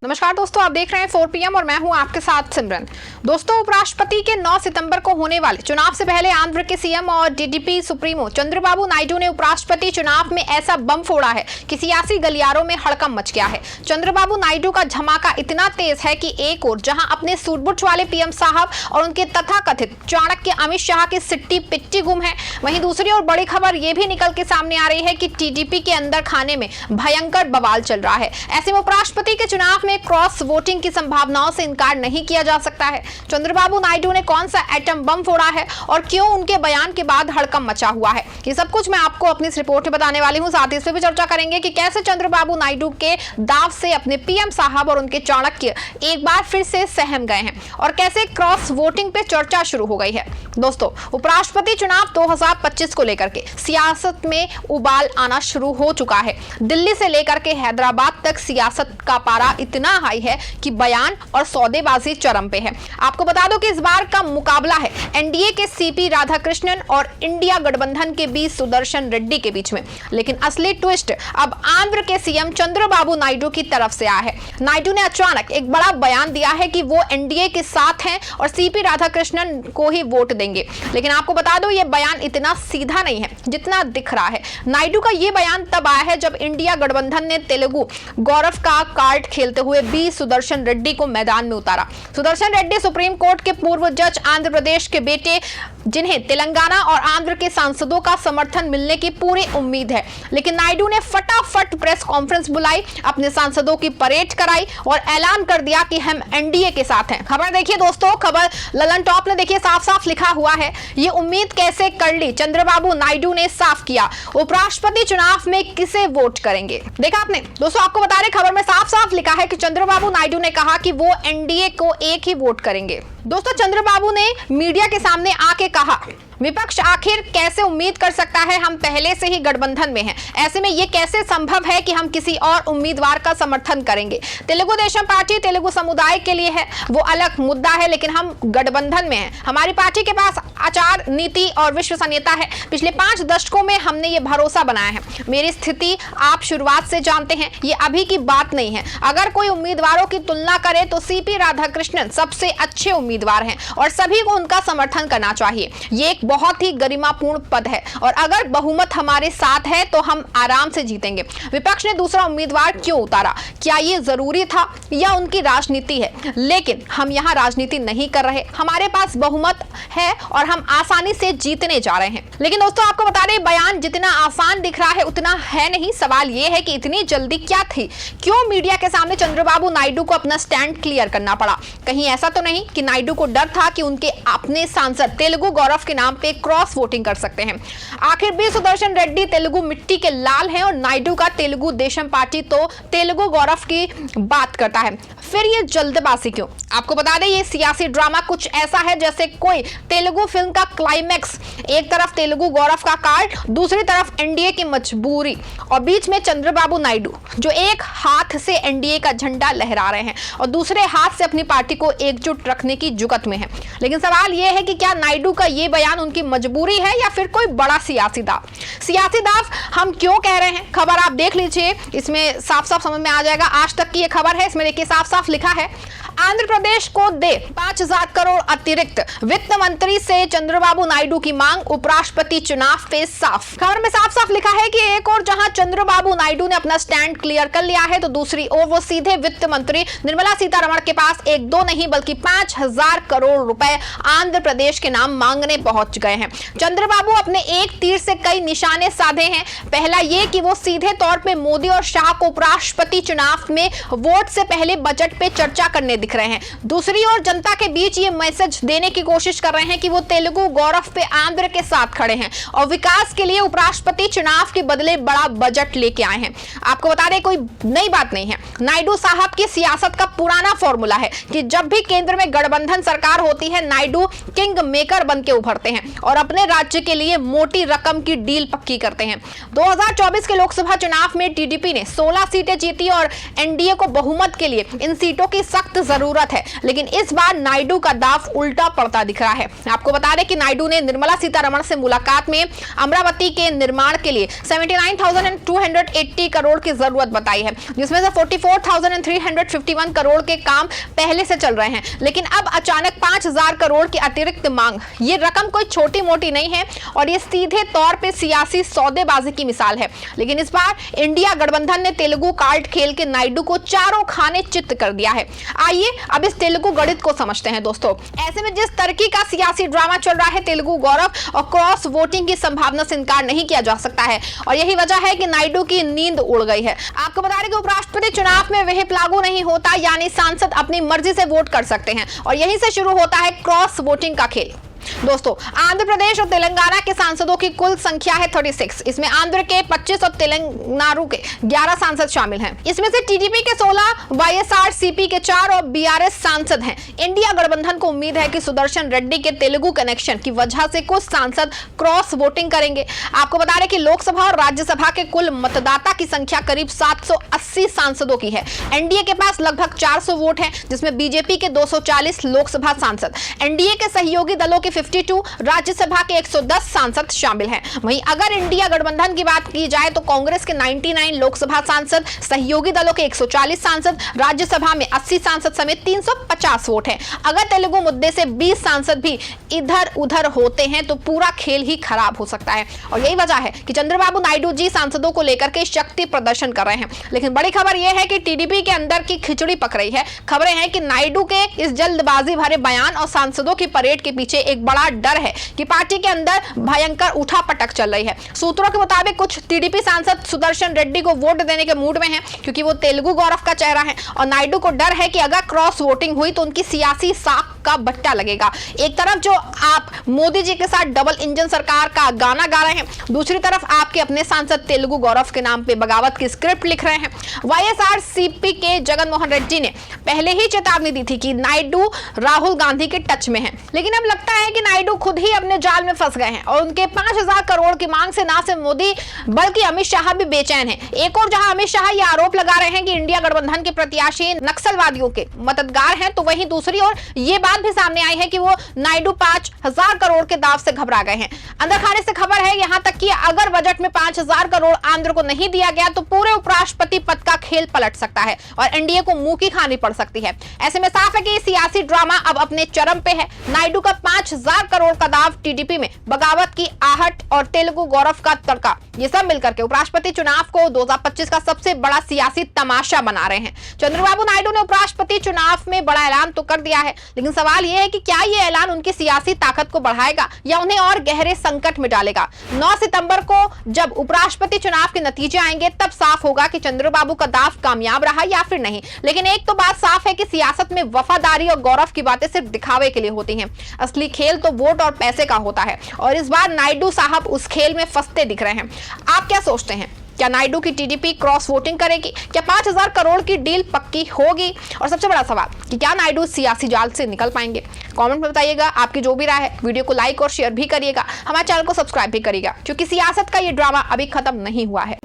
नमस्कार दोस्तों, आप देख रहे हैं 4 PM और मैं हूं आपके साथ सिमरन। दोस्तों, उपराष्ट्रपति के 9 सितंबर को होने वाले चुनाव से पहले आंध्र के सीएम और टीडीपी सुप्रीमो चंद्रबाबू नायडू ने उपराष्ट्रपति चुनाव में ऐसा बम फोड़ा है कि सियासी गलियारों में हड़कंप मच गया है। चंद्रबाबू नायडू का धमाका इतना तेज है कि एक ओर जहां अपने सूट-बूट वाले पीएम साहब और उनके तथाकथित चाणक्य अमित शाह की सिट्टी पिट्टी गुम है, वहीं दूसरी ओर बड़ी खबर यह भी निकल के सामने आ रही है कि टीडीपी के अंदर खाने में भयंकर बवाल चल रहा है। ऐसे में उपराष्ट्रपति के चुनाव में क्रॉस वोटिंग की संभावनाओं से इनकार नहीं किया जा सकता है। चंद्रबाबू नायडू ने कौन सा एटम बम फोड़ा है और क्यों उनके बयान के बाद हड़कंप मचा हुआ है, ये सब कुछ मैं आपको अपनी इस रिपोर्ट में बताने वाली हूं। साथ ही इस पर भी चर्चा करेंगे कि कैसे चंद्रबाबू नायडू के दाव से अपने पीएम साहब और उनके चाणक्य एक बार फिर से सहम गए हैं और कैसे क्रॉस वोटिंग पे चर्चा शुरू हो गई है। दोस्तों, उपराष्ट्रपति चुनाव 2025 को लेकर के सियासत में उबाल आना शुरू हो चुका है। दिल्ली से लेकर के हैदराबाद तक सियासत का पारा इतना हाई है कि बयान और सौदेबाजी चरम पे है। आपको बता दो कि इस बार का मुकाबला है एनडीए के सीपी राधाकृष्णन और इंडिया गठबंधन के बीच सुदर्शन रेड्डी के बीच में। लेकिन असली ट्विस्ट अब आंध्र के सीएम चंद्रबाबू नायडू की तरफ से आया है। नायडू ने अचानक एक बड़ा बयान दिया है कि वो एनडीए के साथ हैं और सीपी राधाकृष्णन को ही वोट देंगे। लेकिन आपको बता दो, ये बयान इतना सीधा नहीं है जितना दिख रहा है। नायडू का ये बयान तब आया है जब इंडिया गठबंधन ने तेलुगु गौरव का कार्ड खेलते हुए बी सुदर्शन रेड्डी को मैदान में उतारा। सुदर्शन रेड्डी सुप्रीम कोर्ट के पूर्व जज, आंध्र प्रदेश के बेटे, जिन्हें तेलंगाना और आंध्र के सांसदों का समर्थन मिलने की पूरी उम्मीद है। लेकिन नायडू ने फटाफट प्रेस कॉन्फ्रेंस बुलाई, अपने सांसदों की परेड कराई और ऐलान कर दिया कि हम एनडीए के साथ हैं। खबर देखिए दोस्तों, खबर ललन टॉप ने देखिए साफ साफ लिखा हुआ है, ये उम्मीद कैसे कर ली चंद्रबाबू नायडू ने साफ किया, उपराष्ट्रपति चुनाव में किसे वोट करेंगे। देखा आपने दोस्तों, आपको बता रहे खबर में साफ साफ लिखा है कि चंद्रबाबू नायडू ने कहा कि वो एनडीए को एक ही वोट करेंगे। दोस्तों, चंद्रबाबू ने मीडिया के सामने आके कहा, विपक्ष आखिर कैसे उम्मीद कर सकता है, हम पहले से ही गठबंधन में हैं। ऐसे में ये कैसे संभव है कि हम किसी और उम्मीदवार का समर्थन करेंगे। तेलुगु देशम पार्टी तेलुगु समुदाय के लिए है, वो अलग मुद्दा है, लेकिन हम गठबंधन में हैं। हमारी पार्टी के पास आचार नीति और विश्वसनीयता है। पिछले 5 दशकों में हमने ये भरोसा बनाया है। मेरी स्थिति आप शुरुआत से जानते हैं, ये अभी की बात नहीं है। अगर कोई उम्मीदवारों की तुलना करे तो सीपी राधाकृष्णन सबसे अच्छे उम्मीदवार हैं और सभी को उनका समर्थन करना चाहिए। ये एक बहुत ही गरिमापूर्ण पद है और अगर बहुमत हमारे साथ है तो हम आराम से जीतेंगे। विपक्ष ने दूसरा उम्मीदवार क्यों उतारा? क्या ये जरूरी था या उनकी राजनीति है? लेकिन हम यहाँ राजनीति नहीं कर रहे, हमारे पास बहुमत है और हम आसानी से जीतने जा रहे हैं। लेकिन दोस्तों, आपको बता दें, बयान जितना आसान दिख रहा है उतना है नहीं। सवाल ये है कि इतनी जल्दी क्या थी? क्यों मीडिया के सामने चंद्रबाबू नायडू को अपना स्टैंड क्लियर करना पड़ा? कहीं ऐसा तो नहीं कि नायडू को डर था कि उनके अपने सांसद तेलुगु गौरव के नाम पे क्रॉस वोटिंग कर सकते हैं? आखिर भी सुदर्शन रेड्डी तेलुगु मिट्टी के लाल हैं और नायडू का तेलुगु देशम पार्टी तो तेलुगु गौरव की बात करता है। फिर ये जल्दबाजी क्यों? आपको बता दें, ये सियासी ड्रामा कुछ ऐसा है जैसे कोई तेलुगु फिल्म का क्लाइमैक्स। एक तरफ तेलुगु गौरव का कार्ड, दूसरी तरफ एनडीए की मजबूरी और बीच में चंद्रबाबू नायडू जो एक हाथ से एनडीए का झंडा लहरा रहे हैं और दूसरे हाथ से अपनी पार्टी को एकजुट रखने की जुगत में है। लेकिन सवाल यह है कि क्या नायडू का ये बयान उनकी मजबूरी है या फिर कोई बड़ा सियासी दाव? सियासी दाव हम क्यों कह रहे हैं, खबर आप देख लीजिए, इसमें साफ साफ समझ में आ जाएगा। आज तक की ये खबर है, इसमें देखिए साफ साफ लिखा है, आंध्र प्रदेश को दे 5,000 करोड़ अतिरिक्त, वित्त मंत्री से चंद्रबाबू नायडू की मांग, उपराष्ट्रपति चुनाव पे साफ। खबर में साफ साफ लिखा है कि एक और जहां चंद्रबाबू नायडू ने अपना स्टैंड क्लियर कर लिया है तो दूसरी ओर वो सीधे वित्त मंत्री निर्मला सीतारमण के पास एक दो नहीं बल्कि 5,000 करोड़ रुपए आंध्र प्रदेश के नाम मांगने पहुंच गए हैं। चंद्रबाबू अपने एक तीर से कई निशाने साधे हैं। पहला ये कि वो सीधे तौर पे मोदी और शाह को उपराष्ट्रपति चुनाव में वोट से पहले बजट पे चर्चा करने दिख रहे हैं। दूसरी ओर जनता के बीच ये मैसेज देने की कोशिश कर रहे हैं कि वो तेलुगु गौरव पे आंध्र के साथ खड़े हैं और विकास के लिए उपराष्ट्रपति चुनाव के बदले बड़ा बजट लेके आए हैं। आपको बता दें, कोई नई बात नहीं है। नायडू साहब की सियासत का पुराना फॉर्मूला है कि जब भी केंद्र में गठबंधन सरकार होती है, नायडू किंग मेकर बन के उभरते हैं। और अपने राज्य के लिए मोटी रकम की डील पक्की करते हैं। 2024 के लोकसभा चुनाव में टीडीपी ने 16 सीटें जीती और एनडीए को बहुमत के लिए इन सीटों की सख्त जरूरत है, लेकिन इस बार नायडू का दाव उल्टा पड़ता दिख रहा है। आपको बता दें कि नायडू ने निर्मला सीतारमण से मुलाकात में अमरावती के निर्माण के लिए 79,280 करोड़ की जरूरत बताई है, जिसमें से 44,351 करोड़ के काम पहले से चल रहे हैं, लेकिन अब अचानक 5,000 करोड़ की अतिरिक्त मांग। ये रकम कोई छोटी मोटी नहीं है और ये सीधे तौर पे सियासी सौदेबाजी की मिसाल है। लेकिन इस बार इंडिया गठबंधन ने तेलुगु कार्ड खेल के नायडू को चारों खाने चित्त कर दिया है। आइए अब इस तेलुगु गणित को समझते हैं दोस्तों। ऐसे में जिस तरह का सियासी ड्रामा चल रहा है, तेलुगु गौरव और क्रॉस वोटिंग की संभावना से इनकार नहीं किया जा सकता है और यही वजह है कि नायडू की नींद उड़ गई है। आपको बता दें कि उपराष्ट्रपति चुनाव में व्हिप लागू नहीं होता, यानी सांसद अपनी मर्जी से वोट कर सकते हैं और यहीं से शुरू होता है क्रॉस वोटिंग का खेल। दोस्तों, आंध्र प्रदेश और तेलंगाना के सांसदों की कुल संख्या है 36। इसमें आंध्र के 25 और तेलंगाना के 11 सांसद शामिल हैं। इसमें से टीडीपी के 16, वाईएसआरसीपी के 4 और बीआरएस सांसद हैं। इंडिया गठबंधन को उम्मीद है कि सुदर्शन रेड्डी के तेलुगु कनेक्शन की वजह से कुछ सांसद क्रॉस वोटिंग करेंगे। आपको बता दें कि लोकसभा और राज्यसभा के कुल मतदाता की संख्या करीब 780 सांसदों की है। एनडीए के पास लगभग 400 वोट है, जिसमें बीजेपी के 240 लोकसभा सांसद, एनडीए के सहयोगी दलों के 52, राज्यसभा के 110 सांसद शामिल हैं। वहीं अगर इंडिया गठबंधन की बात की जाए तो कांग्रेस के 99 लोकसभा सांसद, सहयोगी दलों के 140 सांसद, राज्यसभा में 80 सांसद समेत 350 वोट हैं। अगर तेलुगु मुद्दे से 20 सांसद भी इधर उधर होते हैं तो पूरा खेल ही खराब हो सकता है और यही वजह है कि चंद्रबाबू नायडू जी सांसदों को लेकर के शक्ति प्रदर्शन कर रहे हैं। लेकिन बड़ी खबर यह है कि टीडीपी के अंदर की खिचड़ी पक रही है। खबरें हैं कि नायडू के इस जल्दबाजी भरे बयान और सांसदों की परेड के पीछे एक बड़ा डर है कि पार्टी के अंदर भयंकर उठापटक चल रही है। सूत्रों के मुताबिक कुछ टीडीपी सांसद सुदर्शन रेड्डी को वोट देने के मूड में हैं, क्योंकि वो तेलुगु गौरव का चेहरा है और नायडू को डर है कि अगर क्रॉस वोटिंग हुई तो उनकी सियासी साख का बट्टा लगेगा। एक तरफ जो आप मोदी जी के साथ डबल इंजन सरकार का गाना गा रहे हैं, दूसरी तरफ आपके अपने सांसद तेलुगु गौरव के नाम पे बगावत की स्क्रिप्ट लिख रहे हैं। वाईएसआरसीपी के जगन मोहन रेड्डी ने पहले ही चेतावनी दी थी कि नायडू राहुल गांधी के टच में है, लेकिन अब लगता है कि नायडू खुद ही अपने जाल में फंस गए हैं और उनके 5,000 करोड़ की मांग से ना सिर्फ मोदी बल्कि अमित शाह भी बेचैन हैं। एक और जहां अमित शाह ये आरोप लगा रहे हैं कि इंडिया गठबंधन के प्रत्याशी नक्सलवादियों के मतदार हैं, तो वहीं दूसरी ओर ये बात भी सामने आई है कि वो नायडू 5,000 करोड़ के दाव से घबरा गए हैं। अंदर खाने से खबर है यहां तक कि अगर बजट में 5,000 करोड़ आंध्र को नहीं दिया गया तो पूरे उपराष्ट्रपति पद का खेल पलट सकता है और एनडीए को मुंह की खानी पड़ सकती है। ऐसे में साफ है कि सियासी ड्रामा अब अपने चरम पे है। नायडू का 5,000 करोड़ का दाव, टीडीपी में बगावत की आहट और तेलुगु गौरव का तड़का, ये सब मिलकर के उपराष्ट्रपति चुनाव को 2025 का सबसे बड़ा सियासी तमाशा बना रहे हैं। चंद्रबाबू नायडू ने उपराष्ट्रपति चुनाव में बड़ा ऐलान तो कर दिया है, लेकिन सवाल यह है कि क्या यह ऐलान उनकी सियासी ताकत को बढ़ाएगा या उन्हें और गहरे संकट में डालेगा। 9 सितंबर को जब उपराष्ट्रपति चुनाव के नतीजे आएंगे तब साफ होगा कि चंद्रबाबू का दाव कामयाब रहा या फिर नहीं। लेकिन एक तो बात साफ है कि सियासत में वफादारी और गौरव की बातें सिर्फ दिखावे के लिए होती हैं। असली खेल तो वोट और पैसे का होता है और इस बार नायडू साहब उस खेल में फंसते दिख रहे हैं। आप क्या सोचते हैं? क्या नायडू की टीडीपी क्रॉस वोटिंग करेगी? क्या 5,000 करोड़ की डील पक्की होगी? और सबसे बड़ा सवाल कि क्या नायडू सियासी जाल से निकल पाएंगे? कमेंट में बताइएगा आपकी जो भी राय है। वीडियो को लाइक और शेयर भी करिएगा, हमारे चैनल को सब्सक्राइब भी करिएगा, क्योंकि सियासत का ये ड्रामा अभी खत्म नहीं हुआ है।